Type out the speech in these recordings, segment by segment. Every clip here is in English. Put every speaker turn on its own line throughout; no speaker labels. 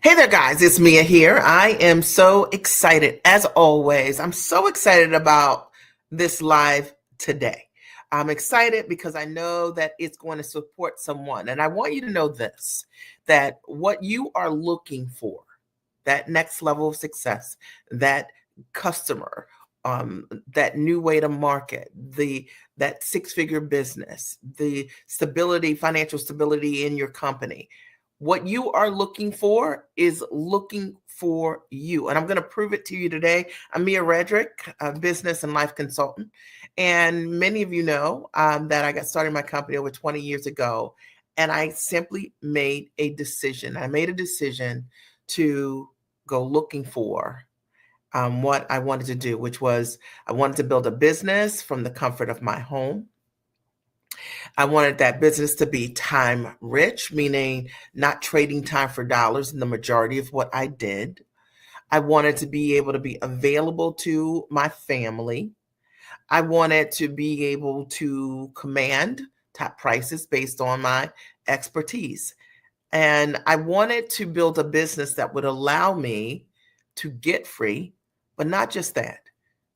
Hey there, guys. It's Mia here. I am so excited, as always. I'm so excited about this live today. I'm excited because I know that it's going to support someone. And I want you to know this, that what you are looking for, that next level of success, that customer, that new way to market, that six-figure business, the stability, financial stability in your company, what you are looking for is looking for you. And I'm going to prove it to you today. I'm Mia Redrick, a business and life consultant. And many of you know that I got started my company over 20 years ago. And I simply made a decision. I made a decision to go looking for what I wanted to do, which was I wanted to build a business from the comfort of my home. I wanted that business to be time rich, meaning not trading time for dollars in the majority of what I did. I wanted to be able to be available to my family. I wanted to be able to command top prices based on my expertise. And I wanted to build a business that would allow me to get free, but not just that,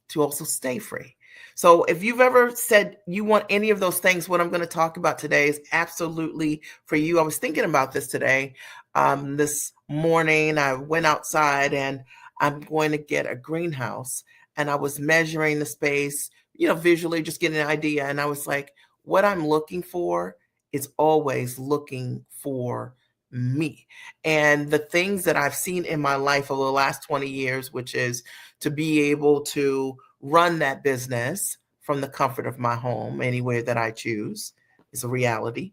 to also stay free. So if you've ever said you want any of those things, what I'm going to talk about today is absolutely for you. I was thinking about this today. This morning, I went outside and I'm going to get a greenhouse. And I was measuring the space, visually, just getting an idea. And I was like, what I'm looking for is always looking for me. And the things that I've seen in my life over the last 20 years, which is to be able to run that business from the comfort of my home anywhere that I choose is a reality.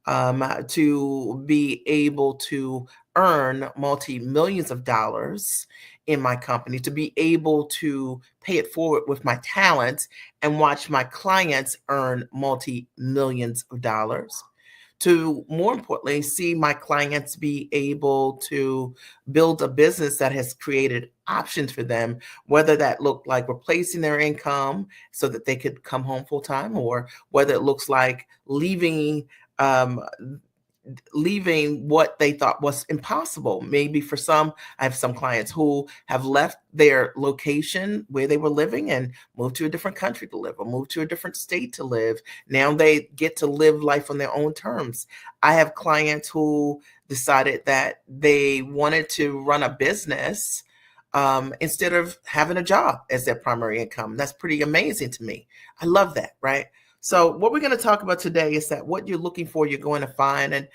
To be able to earn multi-millions of dollars in my company, to be able to pay it forward with my talents and watch my clients earn multi-millions of dollars, to more importantly, see my clients be able to build a business that has created options for them, whether that looked like replacing their income so that they could come home full time, or whether it looks like um, leaving what they thought was impossible. Maybe for some, I have some clients who have left their location where they were living and moved to a different country to live, or moved to a different state to live. Now they get to live life on their own terms. I have clients who decided that they wanted to run a business instead of having a job as their primary income. That's pretty amazing to me. I love that, right? So what we're going to talk about today is that what you're looking for, you're going to find. And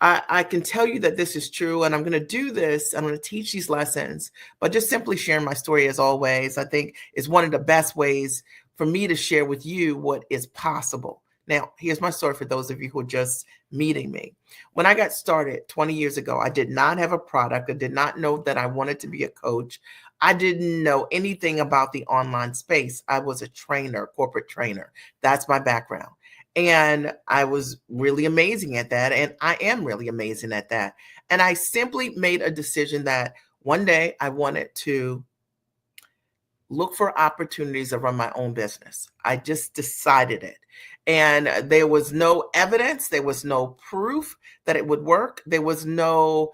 I can tell you that this is true. And I'm going to do this. I'm going to teach these lessons, but just simply sharing my story, as always, I think is one of the best ways for me to share with you what is possible. Now, here's my story for those of you who are just meeting me. When I got started 20 years ago, I did not have a product. I did not know that I wanted to be a coach. I didn't know anything about the online space. I was a trainer, corporate trainer. That's my background. And I was really amazing at that. And I am really amazing at that. And I simply made a decision that one day I wanted to look for opportunities to run my own business. I just decided it. And there was no evidence, there was no proof that it would work. There was no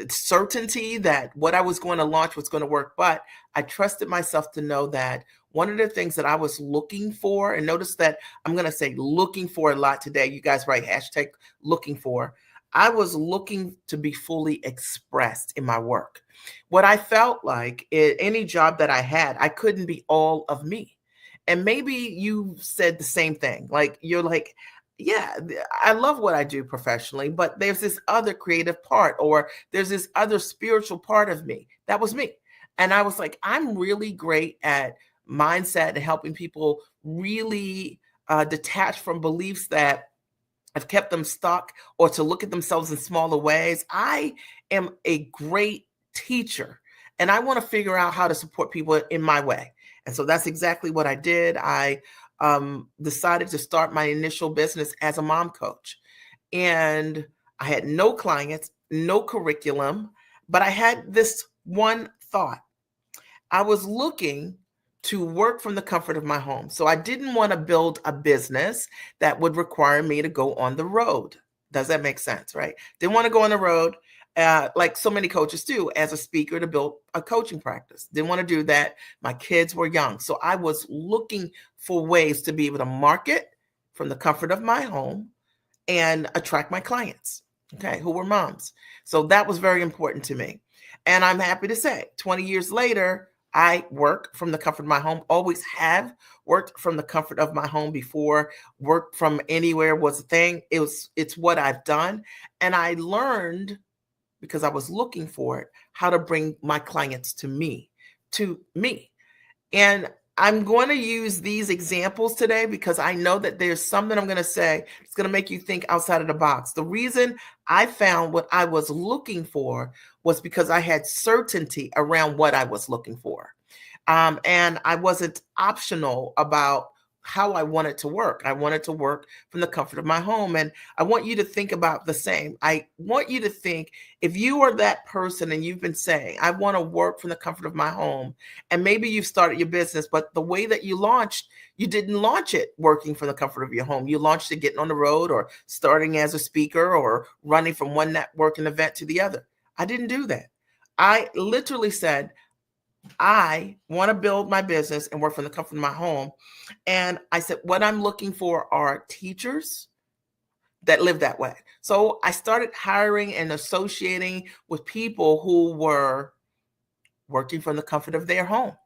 certainty that what I was going to launch was going to work. But I trusted myself to know that one of the things that I was looking for, and notice that I'm going to say looking for a lot today. You guys write hashtag looking for. I was looking to be fully expressed in my work. What I felt like any job that I had, I couldn't be all of me. And maybe you said the same thing. Like, you're like, yeah, I love what I do professionally, but there's this other creative part, or there's this other spiritual part of me. That was me. And I was like, I'm really great at mindset and helping people really detach from beliefs that have kept them stuck, or to look at themselves in smaller ways. I am a great teacher, and I want to figure out how to support people in my way. And so that's exactly what I did. I decided to start my initial business as a mom coach. And I had no clients, no curriculum, but I had this one thought. I was looking to work from the comfort of my home. So I didn't want to build a business that would require me to go on the road. Does that make sense, right? Didn't want to go on the road. like so many coaches do, as a speaker to build a coaching practice. Didn't want to do that. My kids were young. So I was looking for ways to be able to market from the comfort of my home and attract my clients, okay, who were moms. So that was very important to me. And I'm happy to say 20 years later, I work from the comfort of my home, always have worked from the comfort of my home before work from anywhere was a thing. It's what I've done. And I learned, because I was looking for it, how to bring my clients to me. And I'm going to use these examples today because I know that there's something I'm going to say it's going to make you think outside of the box. The reason I found what I was looking for was because I had certainty around what I was looking for. And I wasn't optional about how I wanted to work. I wanted to work from the comfort of my home. And I want you to think about the same. I want you to think, if you are that person and you've been saying, I want to work from the comfort of my home, and maybe you've started your business, but the way that you launched, you didn't launch it working from the comfort of your home. You launched it getting on the road or starting as a speaker or running from one networking event to the other. I didn't do that. I literally said, I want to build my business and work from the comfort of my home. And I said, what I'm looking for are teachers that live that way. So I started hiring and associating with people who were working from the comfort of their home,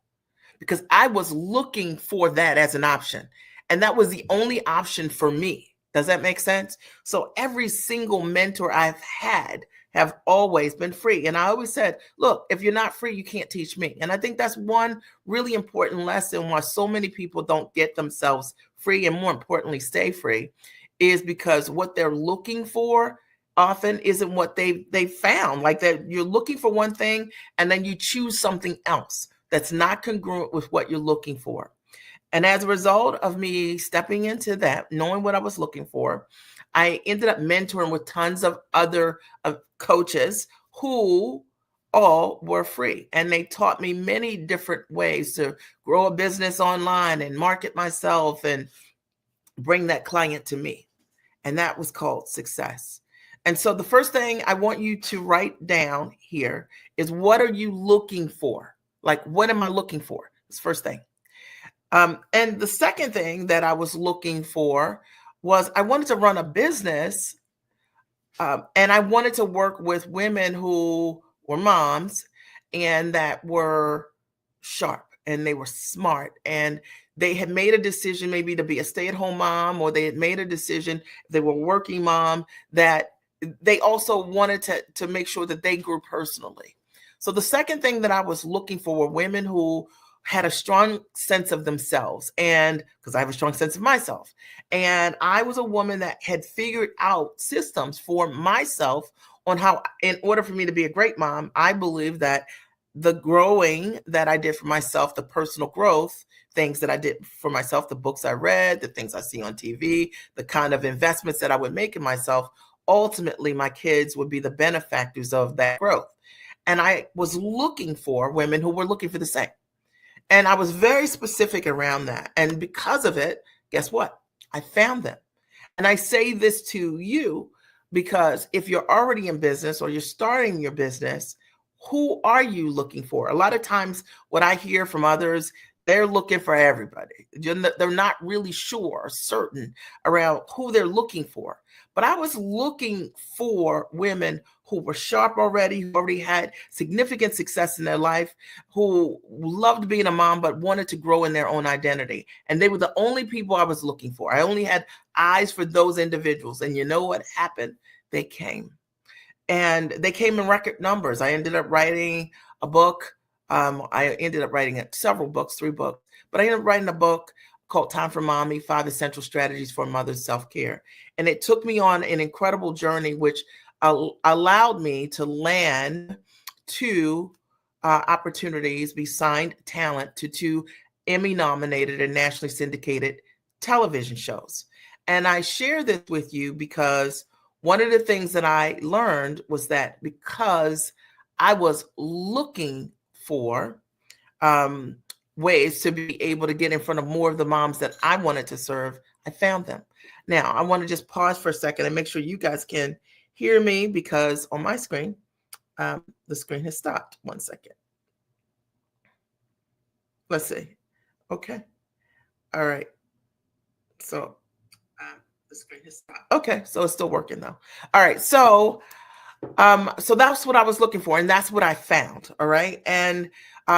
because I was looking for that as an option. And that was the only option for me. Does that make sense? So every single mentor I've had have always been free. And I always said, look, if you're not free, you can't teach me. And I think that's one really important lesson why so many people don't get themselves free, and more importantly, stay free, is because what they're looking for often isn't what they found. Like that you're looking for one thing and then you choose something else that's not congruent with what you're looking for. And as a result of me stepping into that, knowing what I was looking for, I ended up mentoring with tons of other coaches who all were free. And they taught me many different ways to grow a business online and market myself and bring that client to me. And that was called success. And so the first thing I want you to write down here is, what are you looking for? Like, what am I looking for? That's the first thing. And the second thing that I was looking for was, I wanted to run a business, and I wanted to work with women who were moms and that were sharp and they were smart, and they had made a decision maybe to be a stay-at-home mom, or they had made a decision, they were working mom, that they also wanted to make sure that they grew personally. So the second thing that I was looking for were women who had a strong sense of themselves, and because I have a strong sense of myself. And I was a woman that had figured out systems for myself on how, in order for me to be a great mom, I believe that the growing that I did for myself, the personal growth, things that I did for myself, the books I read, the things I see on TV, the kind of investments that I would make in myself, ultimately my kids would be the benefactors of that growth. And I was looking for women who were looking for the same. And I was very specific around that. And because of it, guess what? I found them. And I say this to you because if you're already in business or you're starting your business, who are you looking for? A lot of times what I hear from others, they're looking for everybody. They're not really sure or certain around who they're looking for. But I was looking for women who were sharp already, who already had significant success in their life, who loved being a mom, but wanted to grow in their own identity. And they were the only people I was looking for. I only had eyes for those individuals. And you know what happened? They came. And they came in record numbers. I ended up writing a book. I ended up writing several books, 3 books. But I ended up writing a book called Time for Mommy, 5 Essential Strategies for Mother's Self-Care. And it took me on an incredible journey, which allowed me to land 2 opportunities, be signed talent to 2 Emmy-nominated and nationally syndicated television shows. And I share this with you because one of the things that I learned was that because I was looking for ways to be able to get in front of more of the moms that I wanted to serve, I found them. Now, I want to just pause for a second and make sure you guys can hear me, because on my screen, The screen has stopped. 1 second. Let's see. Okay. All right. So the screen has stopped. Okay. So it's still working though. All right. So that's what I was looking for, and that's what I found. All right. And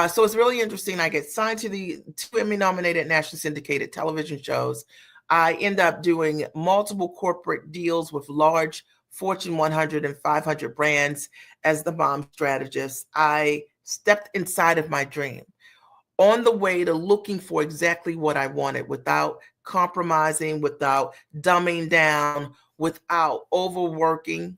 so it's really interesting. I get signed to the 2 Emmy-nominated nationally syndicated television shows. I end up doing multiple corporate deals with large Fortune 100 and 500 brands as the mom strategist. I stepped inside of my dream on the way to looking for exactly what I wanted without compromising, without dumbing down, without overworking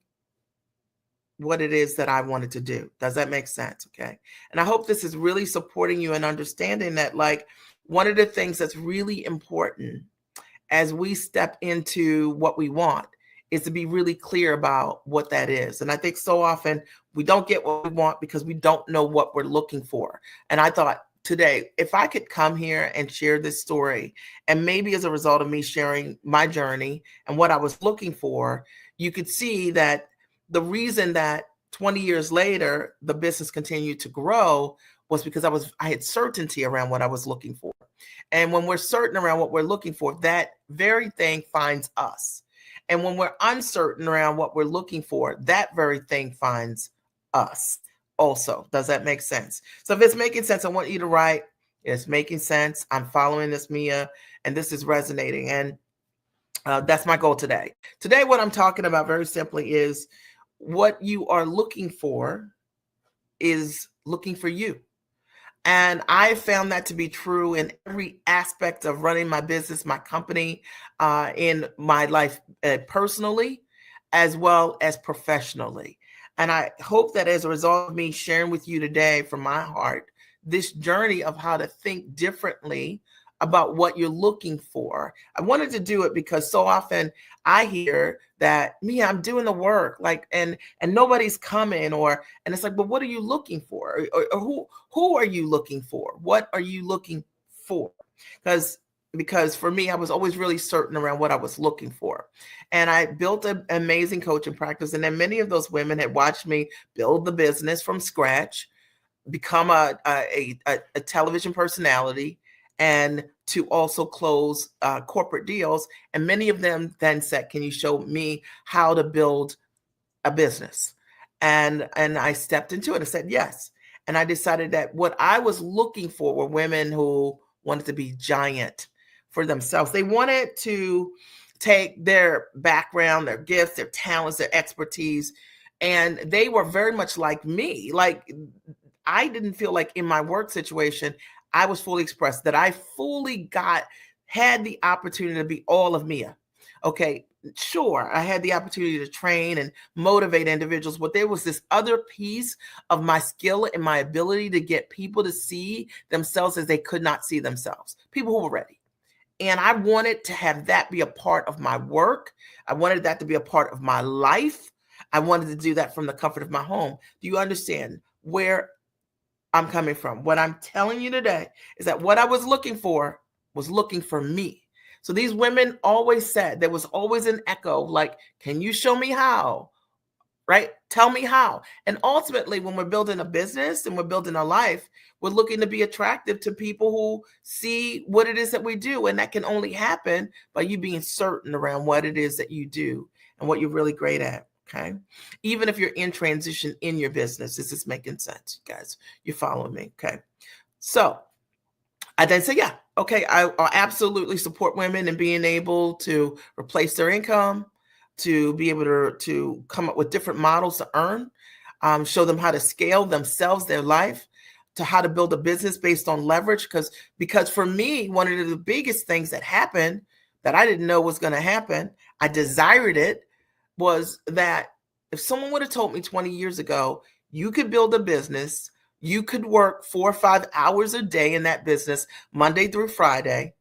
what it is that I wanted to do. Does that make sense? Okay. And I hope this is really supporting you and understanding that, like, one of the things that's really important as we step into what we want is to be really clear about what that is. And I think so often we don't get what we want because we don't know what we're looking for. And I thought today, if I could come here and share this story, and maybe as a result of me sharing my journey and what I was looking for, you could see that the reason that 20 years later the business continued to grow was because I had certainty around what I was looking for. And when we're certain around what we're looking for, that very thing finds us. And when we're uncertain around what we're looking for, that very thing finds us also. Does that make sense? So if it's making sense, I want you to write, it's making sense. I'm following this, Mia, and this is resonating. And that's my goal today. Today, what I'm talking about very simply is what you are looking for is looking for you. And I found that to be true in every aspect of running my business, my company, in my life personally, as well as professionally. And I hope that as a result of me sharing with you today from my heart, this journey of how to think differently about what you're looking for. I wanted to do it because so often I hear that, me, I'm doing the work, like, and nobody's coming, and it's like, but what are you looking for? Or who are you looking for? What are you looking for? Because for me, I was always really certain around what I was looking for. And I built an amazing coaching practice. And then many of those women had watched me build the business from scratch, become a television personality, and to also close corporate deals. And many of them then said, can you show me how to build a business? And I stepped into it and said yes. And I decided that what I was looking for were women who wanted to be giant for themselves. They wanted to take their background, their gifts, their talents, their expertise, and they were very much like me. Like, I didn't feel like in my work situation, I was fully expressed, that I fully had the opportunity to be all of Mia. Okay, sure, I had the opportunity to train and motivate individuals, but there was this other piece of my skill and my ability to get people to see themselves as they could not see themselves, people who were ready. And I wanted to have that be a part of my work. I wanted that to be a part of my life. I wanted to do that from the comfort of my home. Do you understand where I'm coming from? What I'm telling you today is that what I was looking for me. So these women always said, there was always an echo, like, can you show me how? Right? Tell me how. And ultimately, when we're building a business and we're building a life, we're looking to be attractive to people who see what it is that we do. And that can only happen by you being certain around what it is that you do and what you're really great at. Okay. Even if you're in transition in your business, this is making sense, you guys. You following me? Okay. So I then say, yeah, okay, I absolutely support women in being able to replace their income, to be able to come up with different models to earn, show them how to scale themselves, their life, to how to build a business based on leverage. Because for me, one of the biggest things that happened that I didn't know was going to happen, I desired it, was that if someone would have told me 20 years ago, you could build a business, you could work 4 or 5 hours a day in that business, Monday through Friday,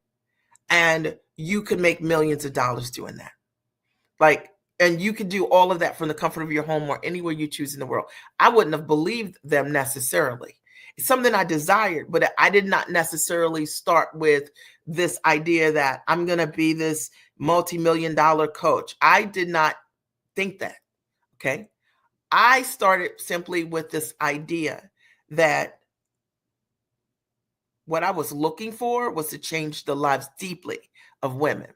and you could make millions of dollars doing that. Like, and you could do all of that from the comfort of your home or anywhere you choose in the world. I wouldn't have believed them necessarily. It's something I desired, but I did not necessarily start with this idea that I'm going to be this multi-million-dollar coach. I did not think that. Okay. I started simply with this idea that what I was looking for was to change the lives deeply of women.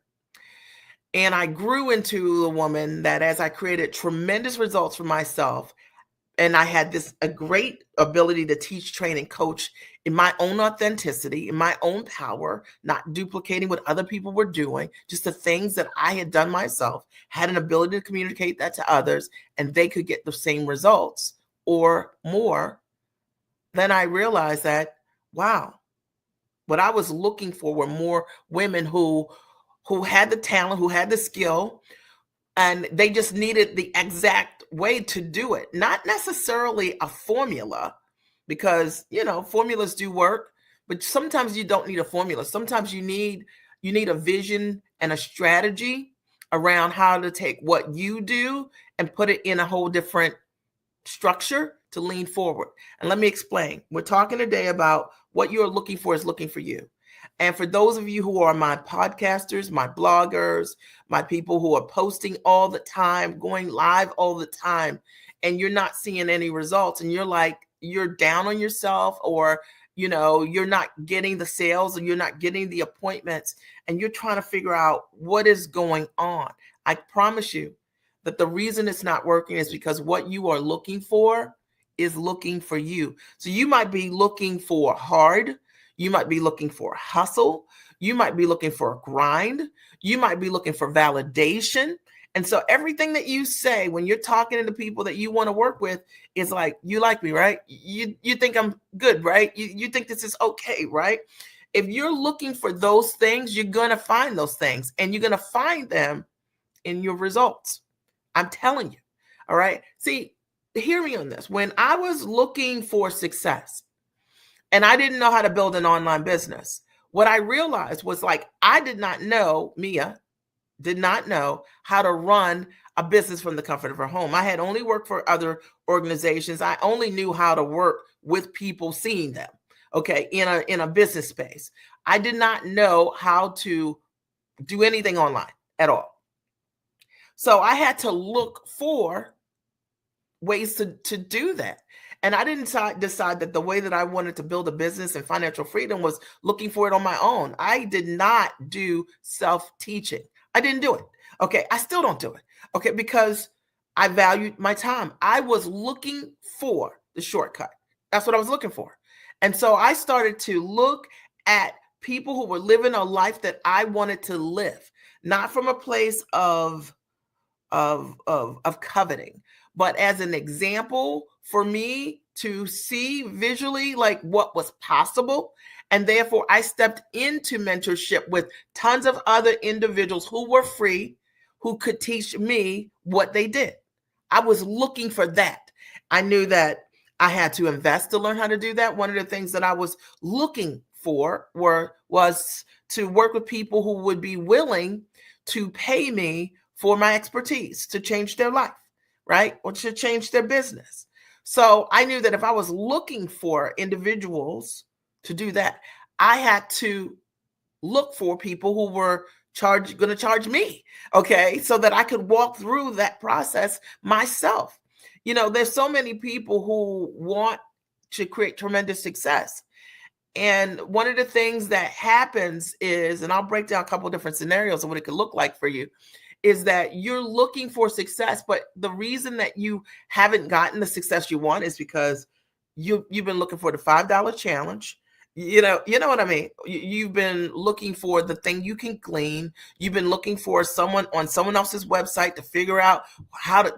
And I grew into a woman that, as I created tremendous results for myself, and I had a great ability to teach, train, and coach in my own authenticity, in my own power, not duplicating what other people were doing, just the things that I had done myself, had an ability to communicate that to others, and they could get the same results or more. Then I realized that, wow, what I was looking for were more women who had the talent, who had the skill, and they just needed the exact way to do it, not necessarily a formula, because formulas do work, but sometimes you don't need a formula. Sometimes you need a vision and a strategy around how to take what you do and put it in a whole different structure to lean forward. And let me explain. We're talking today about what you're looking for is looking for you. And for those of you who are my podcasters, my bloggers, my people who are posting all the time, going live all the time, and you're not seeing any results, and you're down on yourself, or you're not getting the sales, or you're not getting the appointments, and you're trying to figure out what is going on. I promise you that the reason it's not working is because what you are looking for is looking for you. So you might be looking for hard. You might be looking for hustle. You might be looking for a grind. You might be looking for validation. And so everything that you say when you're talking to the people that you want to work with is like, you like me, right? You think I'm good, right? You think this is okay, right? If you're looking for those things, you're going to find those things, and you're going to find them in your results. I'm telling you. All right. See, hear me on this. When I was looking for success and I didn't know how to build an online business, what I realized was, like, I did not know, Mia did not know how to run a business from the comfort of her home. I had only worked for other organizations. I only knew how to work with people, seeing them, okay, in a business space. I did not know how to do anything online at all. So I had to look for ways to do that. And I didn't decide that the way that I wanted to build a business and financial freedom was looking for it on my own. I did not do self-teaching. I didn't do it. Okay. I still don't do it. Okay. Because I valued my time. I was looking for the shortcut. That's what I was looking for. And so I started to look at people who were living a life that I wanted to live, not from a place of coveting, but as an example for me to see visually, like, what was possible. And therefore I stepped into mentorship with tons of other individuals who were free, who could teach me what they did. I was looking for that. I knew that I had to invest to learn how to do that. One of the things that I was looking for was to work with people who would be willing to pay me for my expertise to change their life, right? Or to change their business. So I knew that if I was looking for individuals to do that, I had to look for people who were going to charge me, okay, so that I could walk through that process myself. There's so many people who want to create tremendous success. And one of the things that happens is, and I'll break down a couple of different scenarios of what it could look like for you, is that you're looking for success, but the reason that you haven't gotten the success you want is because you've been looking for the $5 challenge. You know what I mean? You've been looking for the thing you can glean. You've been looking for someone on someone else's website to figure out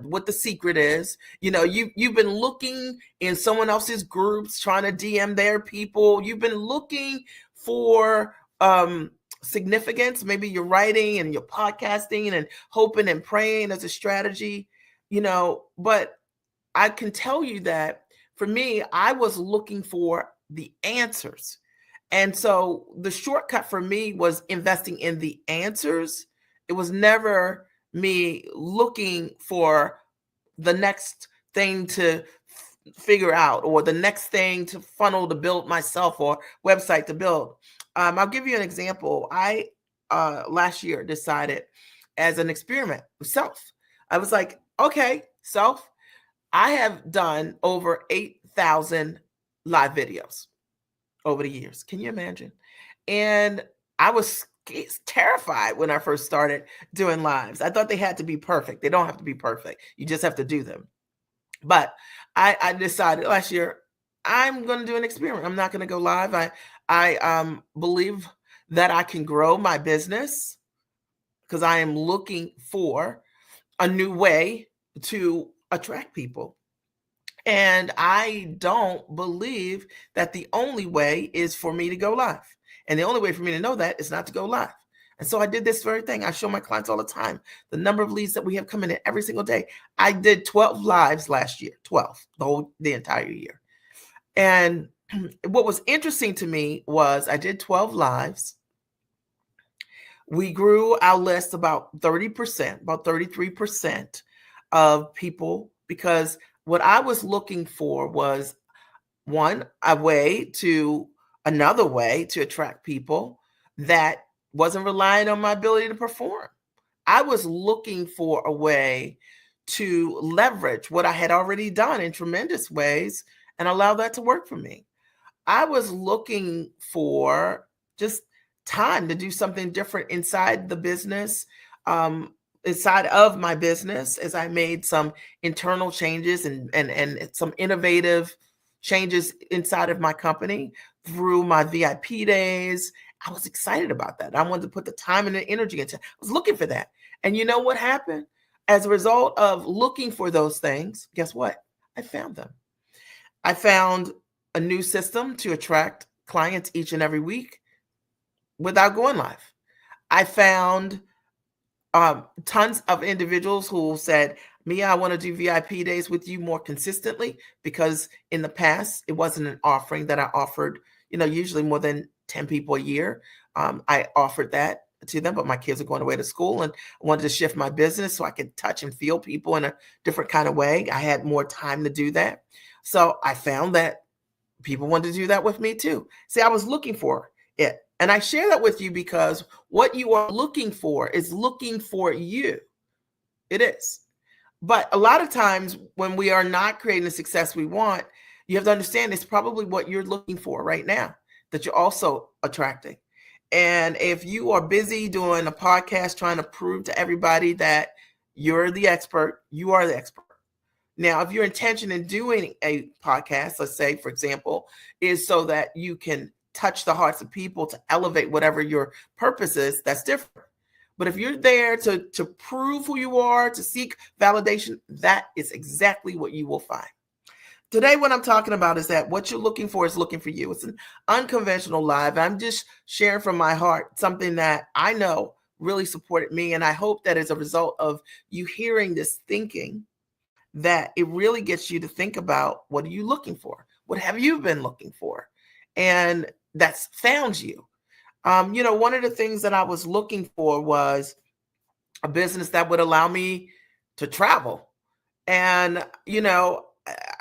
what the secret is. You've been looking in someone else's groups, trying to DM their people. You've been looking for significance. Maybe you're writing and you're podcasting and hoping and praying as a strategy, but I can tell you that for me, I was looking for the answers. And so the shortcut for me was investing in the answers. It was never me looking for the next thing to figure out, or the next thing to funnel to build myself, or website to build. I'll give you an example. I last year decided, as an experiment with self, I was like, okay, self, I have done over 8,000 live videos over the years. Can you imagine? And I was terrified when I first started doing lives. I thought they had to be perfect. They don't have to be perfect. You just have to do them. But I decided last year I'm going to do an experiment. I'm not going to go live. I believe that I can grow my business because I am looking for a new way to attract people. And I don't believe that the only way is for me to go live. And the only way for me to know that is not to go live. And so I did this very thing. I show my clients all the time the number of leads that we have coming in every single day. I did 12 lives last year, 12, the entire year. And what was interesting to me was I did 12 lives. We grew our list about 30%, about 33% of people, because what I was looking for was another way to attract people that wasn't relying on my ability to perform. I was looking for a way to leverage what I had already done in tremendous ways and allow that to work for me. I was looking for just time to do something different inside the business, inside of my business, as I made some internal changes and some innovative changes inside of my company through my VIP days. I was excited about that. I wanted to put the time and the energy into it. I was looking for that. And you know what happened? As a result of looking for those things, guess what? I found them. I found a new system to attract clients each and every week without going live. I found tons of individuals who said, Mia, I want to do VIP days with you more consistently, because in the past, it wasn't an offering that I offered, usually more than 10 people a year. I offered that to them, but my kids are going away to school and I wanted to shift my business so I could touch and feel people in a different kind of way. I had more time to do that. So I found that people wanted to do that with me too. See, I was looking for it. And I share that with you because what you are looking for is looking for you. It is. But a lot of times when we are not creating the success we want, you have to understand it's probably what you're looking for right now that you're also attracting. And if you are busy doing a podcast trying to prove to everybody that you're the expert, you are the expert. Now, if your intention in doing a podcast, let's say, for example, is so that you can touch the hearts of people to elevate whatever your purpose is, that's different. But if you're there to prove who you are, to seek validation, that is exactly what you will find. Today, what I'm talking about is that what you're looking for is looking for you. It's an unconventional live. I'm just sharing from my heart something that I know really supported me. And I hope that as a result of you hearing this thinking, that it really gets you to think about, what are you looking for? What have you been looking for? And that's found you. One of the things that I was looking for was a business that would allow me to travel. And,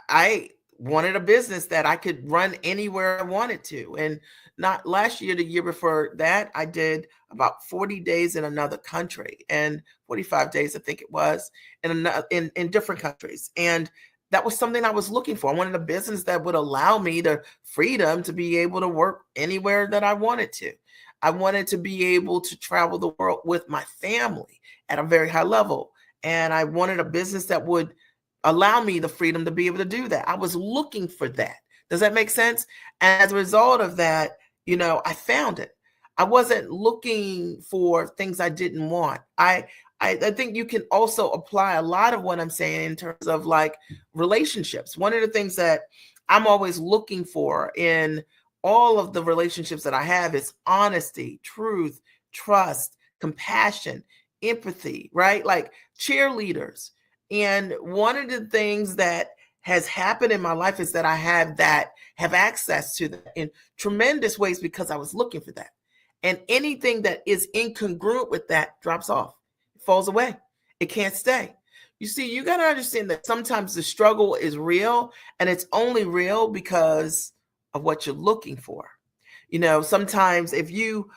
I wanted a business that I could run anywhere I wanted to. And not last year, the year before that, I did about 40 days in another country, and 45 days, I think it was, in different countries. And that was something I was looking for. I wanted a business that would allow me the freedom to be able to work anywhere that I wanted to. I wanted to be able to travel the world with my family at a very high level. And I wanted a business that would allow me the freedom to be able to do that. I was looking for that. Does that make sense? And as a result of that, I found it. I wasn't looking for things I didn't want. I think you can also apply a lot of what I'm saying in terms of like relationships. One of the things that I'm always looking for in all of the relationships that I have is honesty, truth, trust, compassion, empathy, right? Like cheerleaders. And one of the things that has happened in my life is that I have access to that in tremendous ways because I was looking for that. And anything that is incongruent with that drops off, it falls away. It can't stay. You see, you got to understand that sometimes the struggle is real, and it's only real because of what you're looking for. Sometimes if you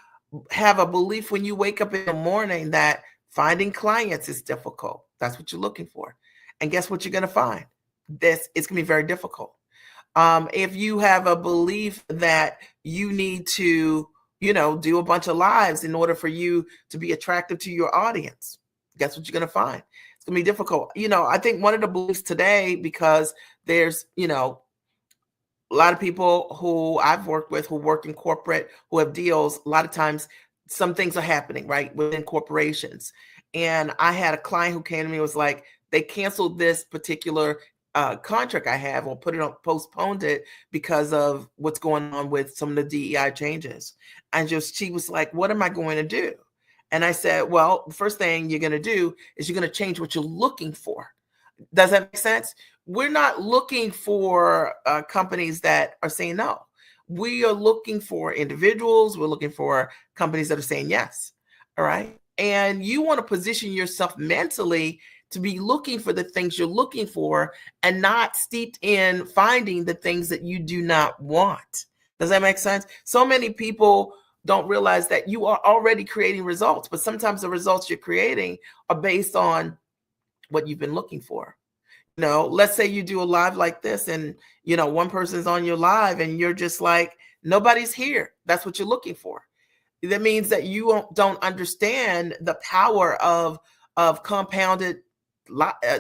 have a belief when you wake up in the morning that finding clients is difficult, that's what you're looking for. And guess what you're going to find? this, it's going to be very difficult. If you have a belief that you need to, do a bunch of lives in order for you to be attractive to your audience, guess what you're going to find? It's going to be difficult. I think one of the beliefs today, because there's, a lot of people who I've worked with who work in corporate, who have deals, a lot of times some things are happening, right, within corporations. And I had a client who came to me and was like, they canceled this particular contract I have, or postponed it because of what's going on with some of the DEI changes. And she was like, what am I going to do? And I said, well, the first thing you're going to do is you're going to change what you're looking for. Does that make sense? We're not looking for companies that are saying no. We are looking for individuals. We're looking for companies that are saying yes. All right. And you want to position yourself mentally to be looking for the things you're looking for and not steeped in finding the things that you do not want. Does that make sense? So many people don't realize that you are already creating results, but sometimes the results you're creating are based on what you've been looking for. Let's say you do a live like this and, one person's on your live and you're just like, nobody's here. That's what you're looking for. That means that you don't understand the power of compounded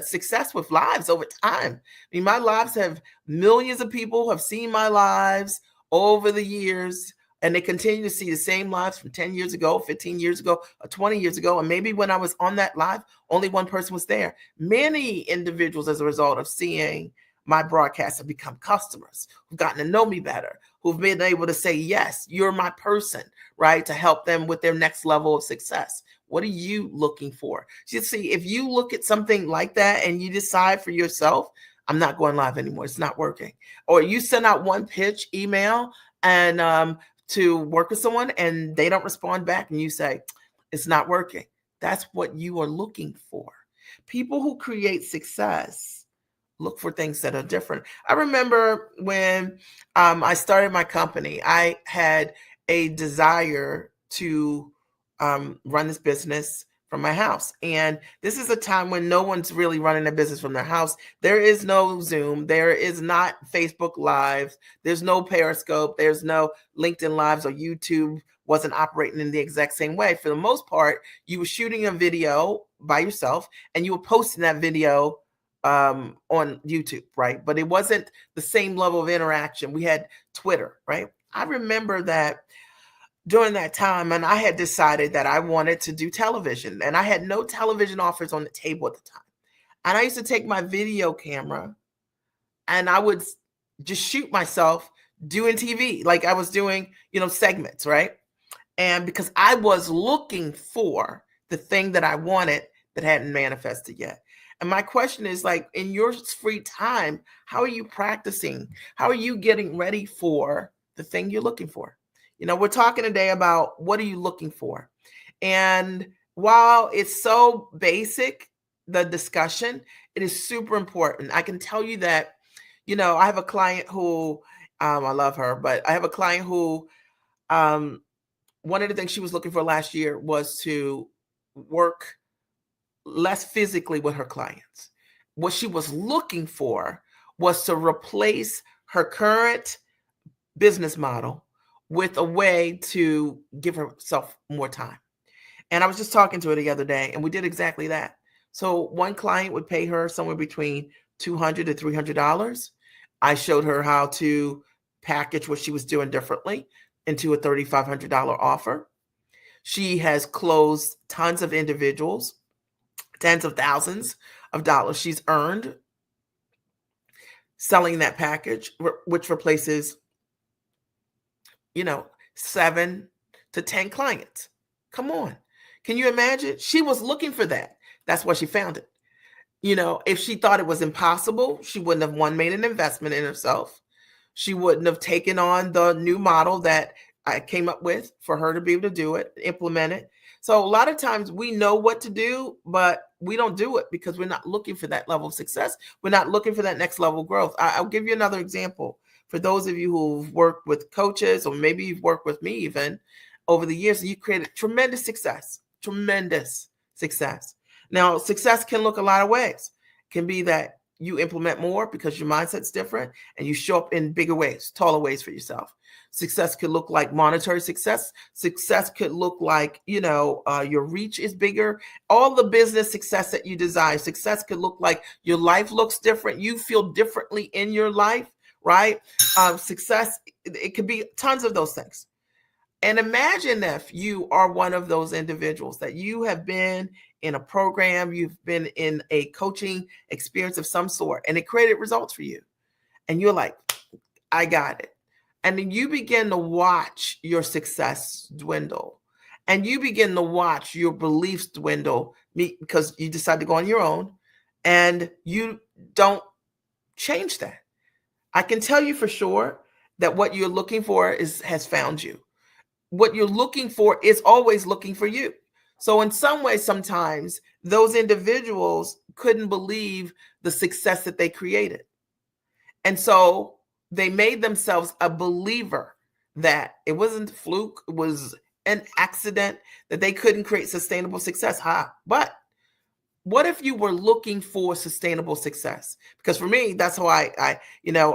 success with lives over time. I mean, my lives have millions of people have seen my lives over the years, and they continue to see the same lives from 10 years ago, 15 years ago, or 20 years ago. And maybe when I was on that live, only one person was there. Many individuals, as a result of seeing my broadcast, have become customers who've gotten to know me better, who've been able to say, yes, you're my person, right? To help them with their next level of success. What are you looking for? You see, if you look at something like that and you decide for yourself, I'm not going live anymore, it's not working. Or you send out one pitch email and to work with someone and they don't respond back and you say, it's not working. That's what you are looking for. People who create success look for things that are different. I remember when I started my company, I had a desire to run this business from my house. And this is a time when no one's really running a business from their house. There is no Zoom. There is not Facebook Live. There's no Periscope. There's no LinkedIn Lives, or YouTube wasn't operating in the exact same way. For the most part, you were shooting a video by yourself and you were posting that video on YouTube, right? But it wasn't the same level of interaction. We had Twitter, right? I remember that during that time, and I had decided that I wanted to do television, and I had no television offers on the table at the time. And I used to take my video camera and I would just shoot myself doing TV, like I was doing, segments, right? And because I was looking for the thing that I wanted that hadn't manifested yet. And my question is, like, in your free time, how are you practicing? How are you getting ready for the thing you're looking for? We're talking today about what are you looking for? And while it's so basic, the discussion, it is super important. I can tell you that, I have a client who, I love her, but I have a client who, one of the things she was looking for last year was to work less physically with her clients. What she was looking for was to replace her current business model with a way to give herself more time. And I was just talking to her the other day, and we did exactly that. So one client would pay her somewhere between $200 to $300. I showed her how to package what she was doing differently into a $3,500 offer. She has closed tons of individuals, tens of thousands of dollars she's earned selling that package, which replaces 7 to 10 clients. Come on. Can you imagine? She was looking for that. That's why she found it. If she thought it was impossible, she wouldn't have made an investment in herself. She wouldn't have taken on the new model that I came up with for her to be able to do it, implement it. So a lot of times we know what to do, but we don't do it because we're not looking for that level of success. We're not looking for that next level of growth. I'll give you another example. For those of you who've worked with coaches, or maybe you've worked with me even over the years, you created tremendous success. Now, success can look a lot of ways. It can be that you implement more because your mindset's different and you show up in bigger ways, taller ways for yourself. Success could look like monetary success. Success could look like, your reach is bigger. All the business success that you desire. Success could look like your life looks different. You feel differently in your life, right? Success, it could be tons of those things. And imagine if you are one of those individuals that you have been in a program, you've been in a coaching experience of some sort, and it created results for you. And you're like, I got it. And then you begin to watch your success dwindle. And you begin to watch your beliefs dwindle because you decide to go on your own and you don't change that. I can tell you for sure that what you're looking for has found you. What you're looking for is always looking for you. So in some ways, sometimes those individuals couldn't believe the success that they created. And so they made themselves a believer that it wasn't a fluke, it was an accident, that they couldn't create sustainable success. But what if you were looking for sustainable success? Because for me, that's how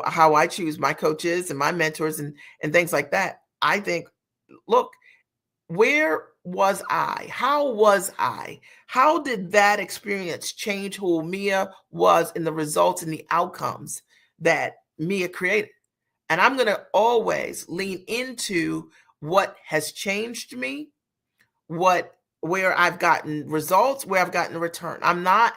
how I choose my coaches and my mentors and things like that. I think, look, where was I? How was I? How did that experience change who Mia was in the results and the outcomes that Mia created? And I'm going to always lean into what has changed me, where I've gotten results, where I've gotten a return. I'm not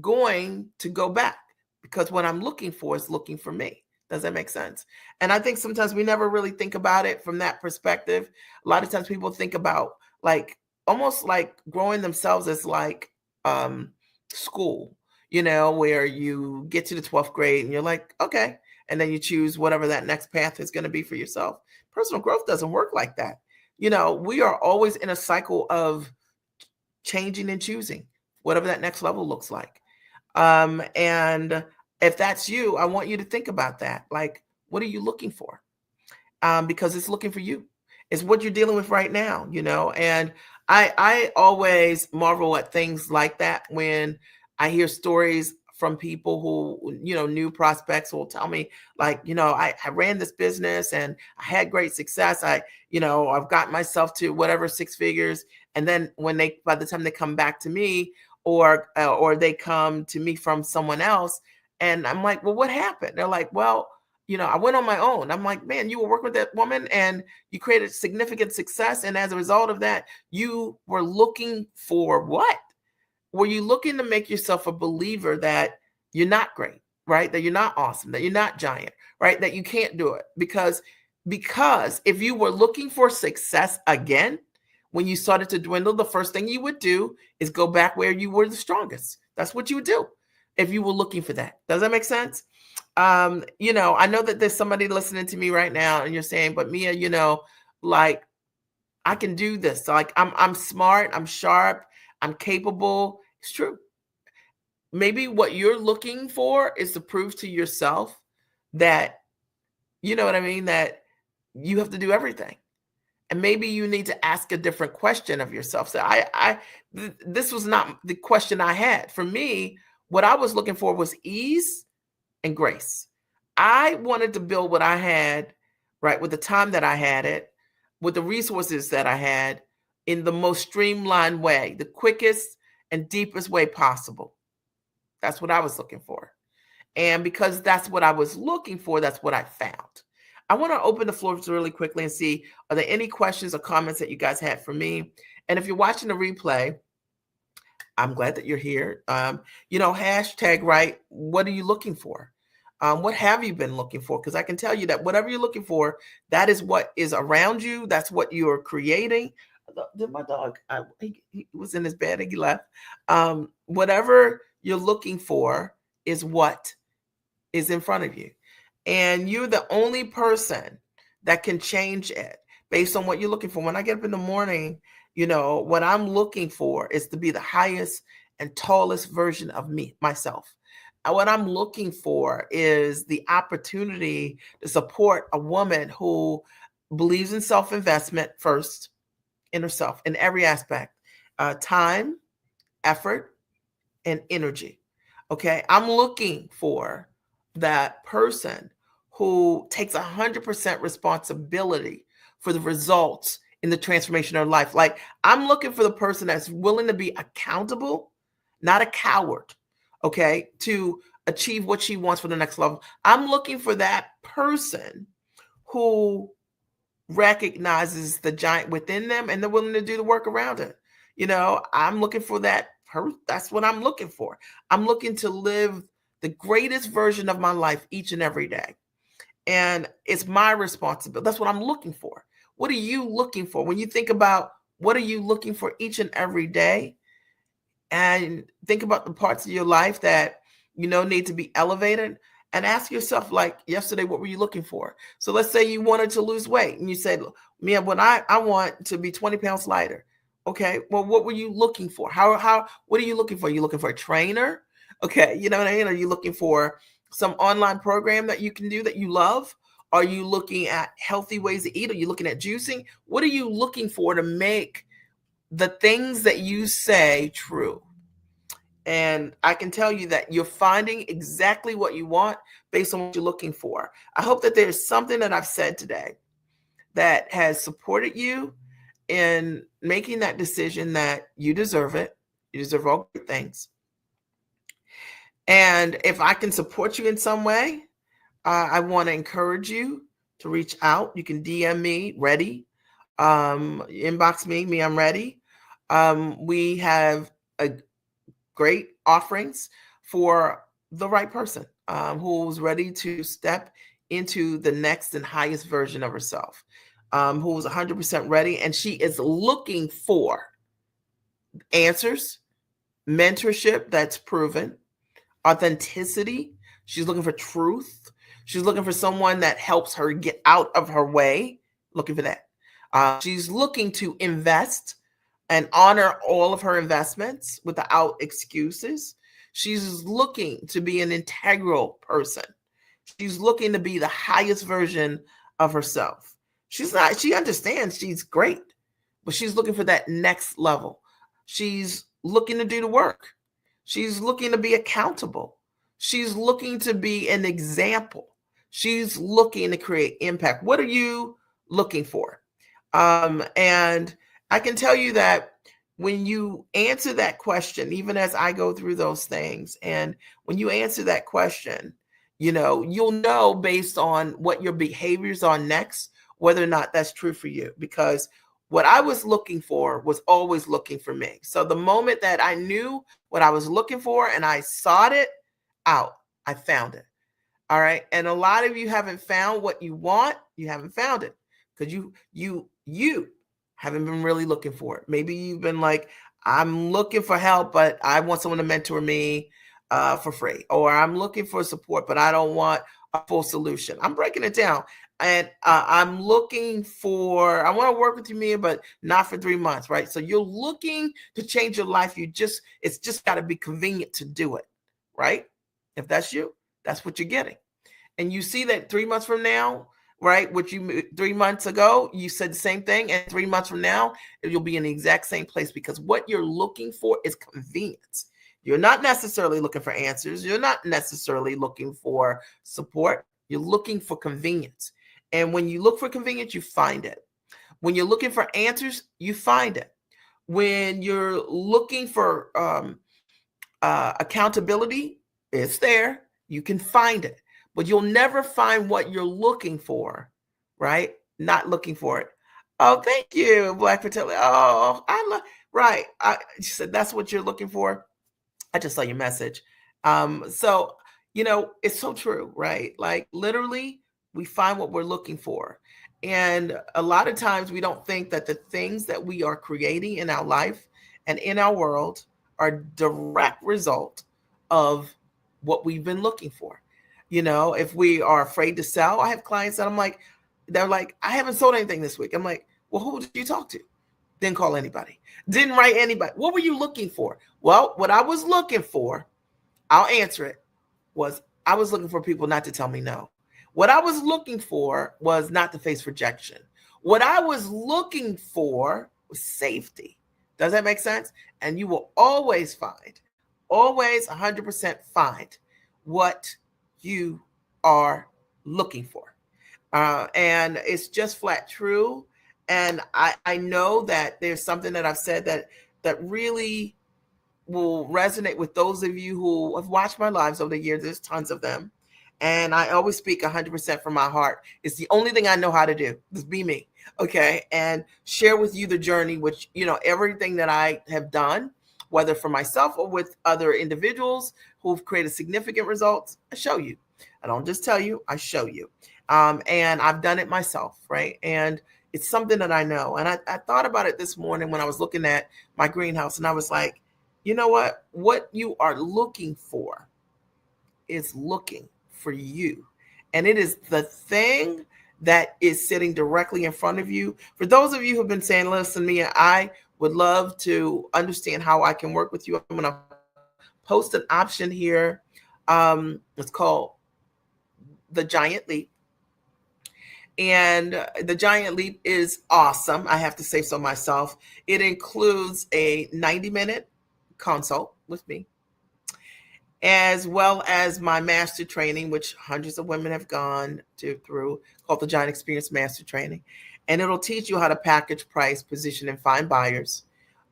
going to go back because what I'm looking for is looking for me. Does that make sense? And I think sometimes we never really think about it from that perspective. A lot of times people think about almost like growing themselves as like school, where you get to the 12th grade and you're like, okay. And then you choose whatever that next path is going to be for yourself. Personal growth doesn't work like that. We are always in a cycle of changing and choosing whatever that next level looks like. And if that's you, I want you to think about that. Like, what are you looking for? Because it's looking for you. It's what you're dealing with right now, and I always marvel at things like that when I hear stories from people who, new prospects will tell me like, I ran this business and I had great success. I've gotten myself to whatever 6 figures. And then by the time they come back to me or they come to me from someone else, and I'm like, well, what happened? They're like, well, I went on my own. I'm like, man, you were working with that woman and you created significant success. And as a result of that, you were looking for what? Were you looking to make yourself a believer that you're not great, right? That you're not awesome, that you're not giant, right? That you can't do it because if you were looking for success again, when you started to dwindle, the first thing you would do is go back where you were the strongest. That's what you would do if you were looking for that. Does that make sense? I know that there's somebody listening to me right now and you're saying, but Mia, like I can do this. Like I'm smart, I'm sharp, I'm capable. It's true. Maybe what you're looking for is to prove to yourself that, you know what I mean, that you have to do everything. And maybe you need to ask a different question of yourself. So this was not the question I had. For me, what I was looking for was ease and grace. I wanted to build what I had, right, with the time that I had it, with the resources that I had, in the most streamlined way, the quickest and deepest way possible. That's what I was looking for. And because that's what I was looking for, that's what I found. I want to open the floor really quickly and see, are there any questions or comments that you guys had for me? And if you're watching the replay, I'm glad that you're here. Hashtag, right? What are you looking for? What have you been looking for? Because I can tell you that whatever you're looking for, that is what is around you. That's what you're creating. Did my dog, he was in his bed and he left. Whatever you're looking for is what is in front of you. And you're the only person that can change it based on what you're looking for. When I get up in the morning, what I'm looking for is to be the highest and tallest version of myself. And what I'm looking for is the opportunity to support a woman who believes in self-investment first, in herself, in every aspect, time, effort, and energy. Okay. I'm looking for that person who takes 100% responsibility for the results in the transformation of life. Like, I'm looking for the person that's willing to be accountable, not a coward, okay, to achieve what she wants for the next level. I'm looking for that person who recognizes the giant within them and they're willing to do the work around it. I'm looking for that. That's what I'm looking for. I'm looking to live the greatest version of my life each and every day. And it's my responsibility. That's what I'm looking for. What are you looking for? When you think about what are you looking for each and every day, and think about the parts of your life that need to be elevated, and ask yourself, like yesterday, what were you looking for? So let's say you wanted to lose weight and you said, "Mia, when I want to be 20 pounds lighter." Okay, well, what were you looking for? What are you looking for? Are you looking for a trainer? Okay, you know what I mean? Are you looking for some online program that you can do that you love? Are you looking at healthy ways to eat? Are you looking at juicing? What are you looking for to make the things that you say true? And I can tell you that you're finding exactly what you want based on what you're looking for. I hope that there's something that I've said today that has supported you in making that decision that you deserve it. You deserve all great things. And if I can support you in some way, I want to encourage you to reach out. You can DM me, ready. Inbox me, I'm ready. We have a great offerings for the right person who's ready to step into the next and highest version of herself, who's 100% ready, and she is looking for answers, mentorship that's proven, authenticity. She's looking for truth. She's looking for someone that helps her get out of her way. Looking for that. She's looking to invest and honor all of her investments without excuses. She's looking to be an integral person. She's looking to be the highest version of herself. She understands she's great, but she's looking for that next level. She's looking to do the work. She's looking to be accountable. She's looking to be an example. She's looking to create impact. What are you looking for? And I can tell you that when you answer that question, even as I go through those things, and when you answer that question, you'll know based on what your behaviors are next, whether or not that's true for you. Because what I was looking for was always looking for me. So the moment that I knew what I was looking for and I sought it out, I found it. All right. And a lot of you haven't found what you want. You haven't found it because you haven't been really looking for it. Maybe you've been like, I'm looking for help, but I want someone to mentor me for free. Or I'm looking for support, but I don't want a full solution. I'm breaking it down. And I'm looking for, I want to work with you, Mia, but not for 3 months, right? So you're looking to change your life. It's just got to be convenient to do it, right? If that's you, that's what you're getting. And you see that 3 months from now, right? 3 months ago, you said the same thing. And 3 months from now, you'll be in the exact same place because what you're looking for is convenience. You're not necessarily looking for answers. You're not necessarily looking for support. You're looking for convenience. And when you look for convenience, you find it. When you're looking for answers, you find it. When you're looking for accountability, it's there. You can find it. But you'll never find what you're looking for, right? Not looking for it. Oh, thank you, Black Fertility. Oh, right. She said that's what you're looking for. I just saw your message. So, it's so true, right? Like literally, we find what we're looking for. And a lot of times we don't think that the things that we are creating in our life and in our world are direct result of what we've been looking for. If we are afraid to sell, I have clients that they're like, I haven't sold anything this week. I'm like, well, who did you talk to? Didn't call anybody. Didn't write anybody. What were you looking for? Well, what I was looking for, I'll answer it, was I was looking for people not to tell me no. What I was looking for was not to face rejection. What I was looking for was safety. Does that make sense? And you will always find always 100% find what you are looking for. And it's just flat true. And I know that there's something that I've said that really will resonate with those of you who have watched my lives over the years. There's tons of them. And I always speak 100% from my heart. It's the only thing I know how to do. Just be me. Okay. And share with you the journey, which, everything that I have done, whether for myself or with other individuals who've created significant results, I show you. I don't just tell you, I show you. And I've done it myself. Right. And it's something that I know. And I thought about it this morning when I was looking at my greenhouse, and I was like, you know what? What you are looking for is looking for you. And it is the thing that is sitting directly in front of you. For those of you who've been saying, listen, Mia, I would love to understand how I can work with you. I'm going to post an option here. It's called the Giant Leap. And the Giant Leap is awesome. I have to say so myself. It includes a 90-minute consult with me, as well as my master training, which hundreds of women have gone through, called the Giant Experience Master Training. And it'll teach you how to package, price, position, and find buyers.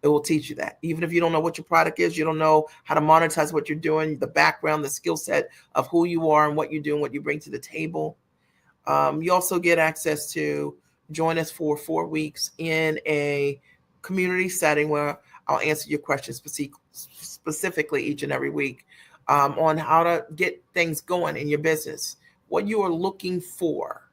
It will teach you that. Even if you don't know what your product is, you don't know how to monetize what you're doing, the background, the skill set of who you are and what you do and what you bring to the table. You also get access to join us for 4 weeks in a community setting where I'll answer your questions specifically each and every week on how to get things going in your business. What you are looking for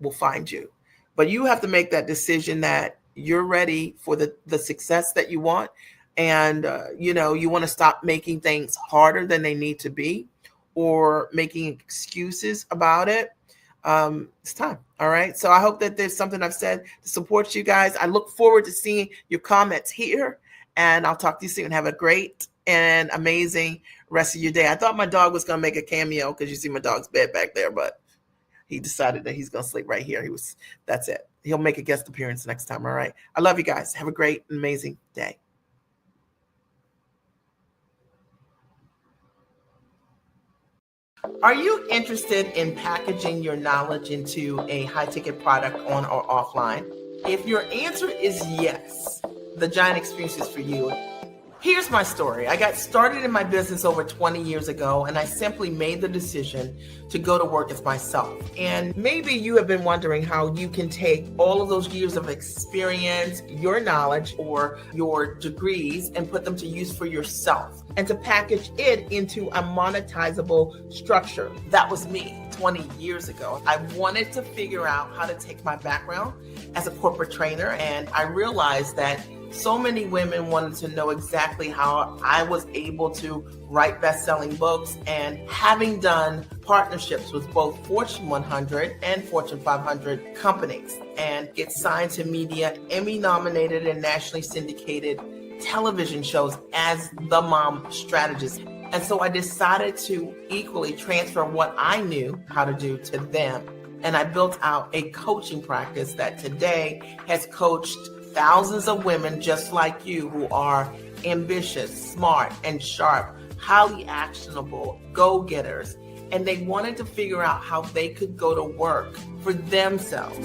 will find you. But you have to make that decision that you're ready for the success that you want. And, you want to stop making things harder than they need to be or making excuses about it. It's time. All right. So I hope that there's something I've said to support you guys. I look forward to seeing your comments here, and I'll talk to you soon. Have a great and amazing rest of your day. I thought my dog was going to make a cameo because you see my dog's bed back there, but he decided that he's going to sleep right here. That's it. He'll make a guest appearance next time. All right. I love you guys. Have a great, amazing day. Are you interested in packaging your knowledge into a high-ticket product on or offline? If your answer is yes, the Giant Experience is for you. Here's my story. I got started in my business over 20 years ago, and I simply made the decision to go to work as myself. And maybe you have been wondering how you can take all of those years of experience, your knowledge, or your degrees, and put them to use for yourself and to package it into a monetizable structure. That was me 20 years ago. I wanted to figure out how to take my background as a corporate trainer, and I realized that so many women wanted to know exactly how I was able to write best-selling books, and having done partnerships with both Fortune 100 and Fortune 500 companies and get signed to media, Emmy-nominated and nationally syndicated television shows as the mom strategist. And so I decided to equally transfer what I knew how to do to them. And I built out a coaching practice that today has coached thousands of women just like you who are ambitious, smart, and sharp, highly actionable, go-getters. And they wanted to figure out how they could go to work for themselves.